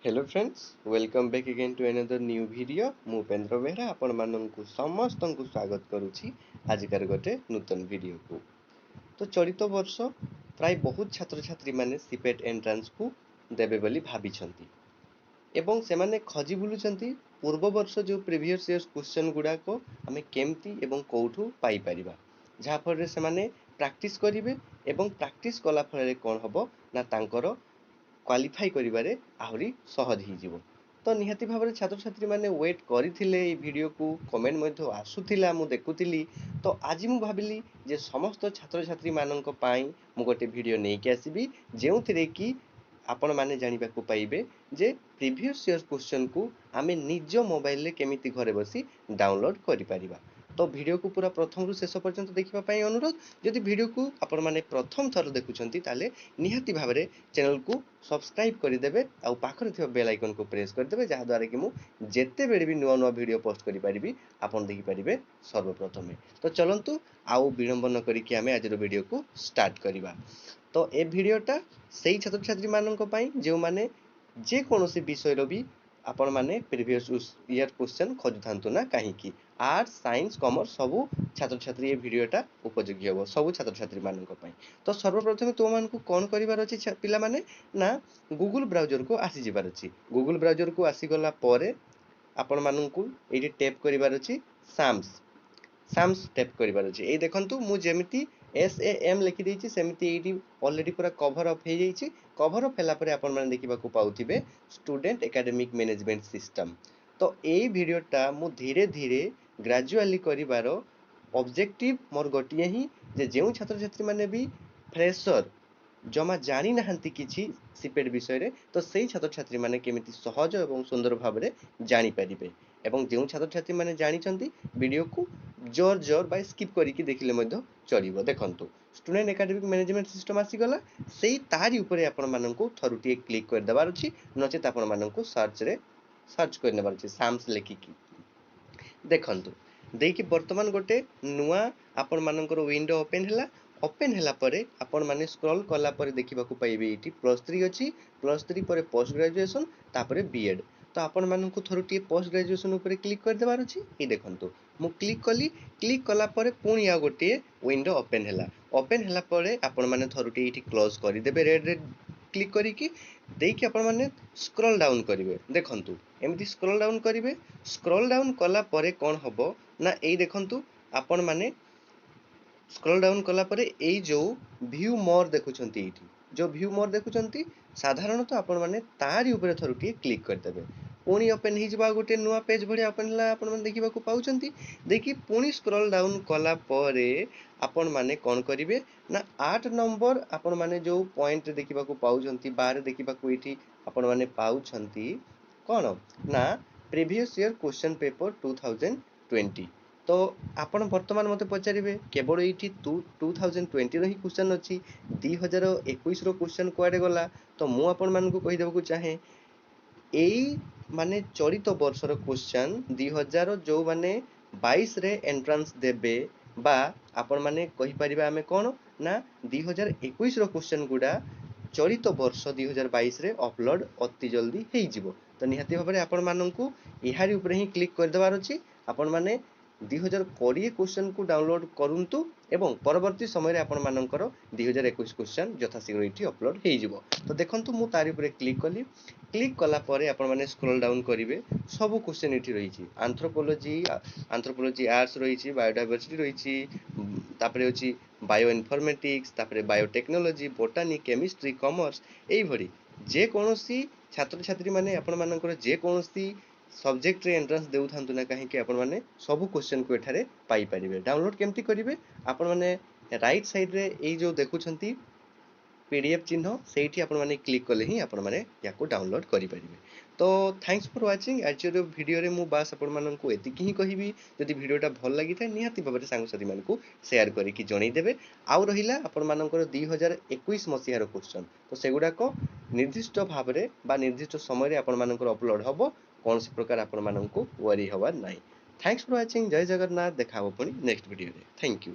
Hello friends, welcome back again to another new video. मु उपेंद्र बेहरा आपण माननकु समस्तंकु स्वागत करूछि आजिकार गोटे नूतन वीडियो को। तो चलित वर्ष प्राय बहुत छात्र छात्री माने सीपेट एंट्रांस को देबे बोली भाबिछंती एवं से माने खजी बुलुचंती पूर्व वर्ष जो प्रीवियस इयर्स क्वेश्चन गुडा को हमें केमती एवं कोठू पाई परिबा, जहा फल रे से माने प्रैक्टिस करिवे एवं प्रैक्टिस कला फल रे कोन हबो ना तांकर क्वालिफाई करिबारे आहुरी सहज ही जीवो। तो निहाती भाव छात्र छात्री माने वेट करथिले ए वीडियो को, कमेंट मध्ये आसुथिला मु देखुथिली। तो आज मु भाबिली जे समस्त छात्र छात्री माननक पाई मु गोटे वीडियो नै के आसीबी जेउथिरे कि आपण माने जानिबा को पाइबे जे प्रीवियस ईयर क्वेश्चन को आमे निज मोबाइल रे केमिति घरे बसी डाउनलोड करि परिबा। तो वीडियो को पूरा प्रथम रु शेष पर्यंत देखिबा पई अनुरोध। जदि वीडियो को आपण माने प्रथम थर देखुछंती ताले निहाती भाबरे चैनल को सब्सक्राइब कर देबे आ पाखरे थिबा बेल आइकन को प्रेस कर देबे, जहा द्वारा कि मु जेते बेले भी नुवा नुवा वीडियो पोस्ट करि परिबी आपण देखि परिबे सर्वप्रथमे। तो चलंतु आउ विलंब न करी कि आमे आज रो वीडियो को स्टार्ट करिबा। तो ए वीडियोटा सेही छात्र छात्री माननक पई जे माने जे कोनोसी विषय रो भी आपण माने प्रीवियस ईयर क्वेश्चन खोजुथांतु ना काहेकि आर्ट्स साइंस कॉमर्स सबु छात्र छात्री ए वीडियोटा उपयोगी हो सबु छात्र छात्री माननक पई। तो सर्वप्रथम तो मान को कोन करिवार अछि पिला माने ना गूगल ब्राउजर को आसी जिबार अछि। गूगल ब्राउजर को आसी गला परे आपण माननकु एठी टैप करिवार अछि साम्स टैप करिवार अछि। ए देखंतु मु जेमिति SAM लिखि देछि सेमिति एठी ऑलरेडी पूरा कवर अप हे जाइछि। कवर अप हैला परे आपण माने देखिबा को पाउथिबे स्टूडेंट एकेडमिक मैनेजमेंट सिस्टम। तो ए वीडियोटा मु धीरे धीरे ग्रेजुअली करिवार ऑब्जेक्टिव मोर गोटिए ही जे जेउ छात्र छात्री माने भी फ्रेशर जमा जानी नाहंती किछि सीपेट विषय रे, तो सेही छात्र छात्री माने केमिति सहज एवं सुंदर भाव रे जानि परिबे एवं जेउ छात्र छात्री माने जानि चंती वीडियो को जोर जोर बाय स्किप करिकि देखिले मध्य चलिबो। देखंतु स्टूडेंट एकेडमिक मैनेजमेंट सिस्टम आसी गला, सेही तारी ऊपर आपण माननकु थरुटिए क्लिक कर देबार अछि, नचेत आपण माननकु सर्च कर नेबार अछि साम्स लेखिकि। देखंतु देकी वर्तमान गोटे नुआ आपण मानकर विंडो ओपन हैला परे आपण माने स्क्रॉल कला परे देखिबा को पाइबे एठी +3 अछि, +3 परे पोस्ट ग्रेजुएशन तापरे बीएड। तो आपण मानकु थरुटिए पोस्ट ग्रेजुएशन ऊपर क्लिक कर देबार अछि। ए देखंतु मु क्लिक कला परे पुनी आ गोटे विंडो ओपन हैला परे आपण माने थरुटिए एठी क्लोज करि देबे रेड क्लिक करिकि देकी आपण माने स्क्रॉल डाउन करिवे। देखंतु एमिति स्क्रॉल डाउन करिवे, स्क्रॉल डाउन कला परे कोन हबो ना ए देखंतु आपण माने स्क्रॉल डाउन कला परे ए जो व्यू मोर देखुछंती एठी जो व्यू मोर देखुछंती साधारणतः आपण माने तारी ऊपर थरुटिए क्लिक कर देबे। पुनी ओपन ही जबा गोटे नुआ पेज भडिया ओपन हला आपण माने देखिबा को पाउछंती। देखि पुनी स्क्रॉल डाउन कला परे आपण माने कोन करिवे ना 8 नंबर आपण माने जो पॉइंट देखिबा को पाउछंती बारे देखिबा को एठी आपण माने पाउछंती कोन ना प्रीवियस ईयर क्वेश्चन पेपर 2020। तो आपण वर्तमान मते पचारिबे केवल एठी 2020 रो ही क्वेश्चन अछि, 2021 रो क्वेश्चन कुआडे गला। तो मु आपण मान को कहि देबो को चाहे एई माने चलित वर्ष रो क्वेश्चन 2000 जो माने 22 रे एंट्रेंस देबे बा आपण माने कहि परिबा हमें कोन ना 2021 रो क्वेश्चन गुडा चलित वर्ष 2022 रे अपलोड अति जल्दी हेई जिवो। तो निहाती भाबरे आपण माननकु इहारी ऊपर ही क्लिक कर देबार अछि। आपण माने 2020 क्वेश्चन को डाउनलोड करंतु एवं परवर्ती समय रे आपण मानकर 2021 क्वेश्चन यथाशीघ्र एठी अपलोड हेई जिवो। तो देखंतु मु तारि ऊपर क्लिक कला परे आपण माने स्क्रॉल डाउन करिवे सब क्वेश्चन एठी रहिछि। एंथ्रोपोलॉजी आर्ट्स रहिछि, बायोडायवर्सिटी रहिछि, तापरे अछि बायो इन्फॉर्मेटिक्स, तापरे बायोटेक्नोलॉजी, बोटानी, केमिस्ट्री, कॉमर्स एई भडी जे कोनोसी छात्र छात्री माने आपण मानकर जे कोनोसी सब्जेक्ट रे एंट्रेंस देउ थांतु ना काहे कि आपण माने सब क्वेश्चन को एठारे पाई परिबे। डाउनलोड केमती करिवे आपण माने राइट साइड रे एई जो देखुछंती पीडीएफ चिन्ह सेठी आपण माने क्लिक करले ही आपण माने याको डाउनलोड करि परिबे। तो थैंक्स फॉर वाचिंग। आज जो वीडियो रे मु बास आपण माननकु एतिकी ही कहिबी। जदि वीडियोटा भल लागि थाए निहाती भाबरे सांग साथी मानकु शेयर करी कि जणै देबे। आउ रहिला आपण मानकर 2021 मसिया रो क्वेश्चन, तो सेगुडा को निर्दिष्ट भाबरे बा निर्दिष्ट समय रे आपण मानकर अपलोड हबो। कौन सी प्रकार आपण माननकु वरी हवा नाही। Thanks for watching. जय जगन्नाथ। देखा हो पुणी नेक्स्ट वीडियो रे। Thank you.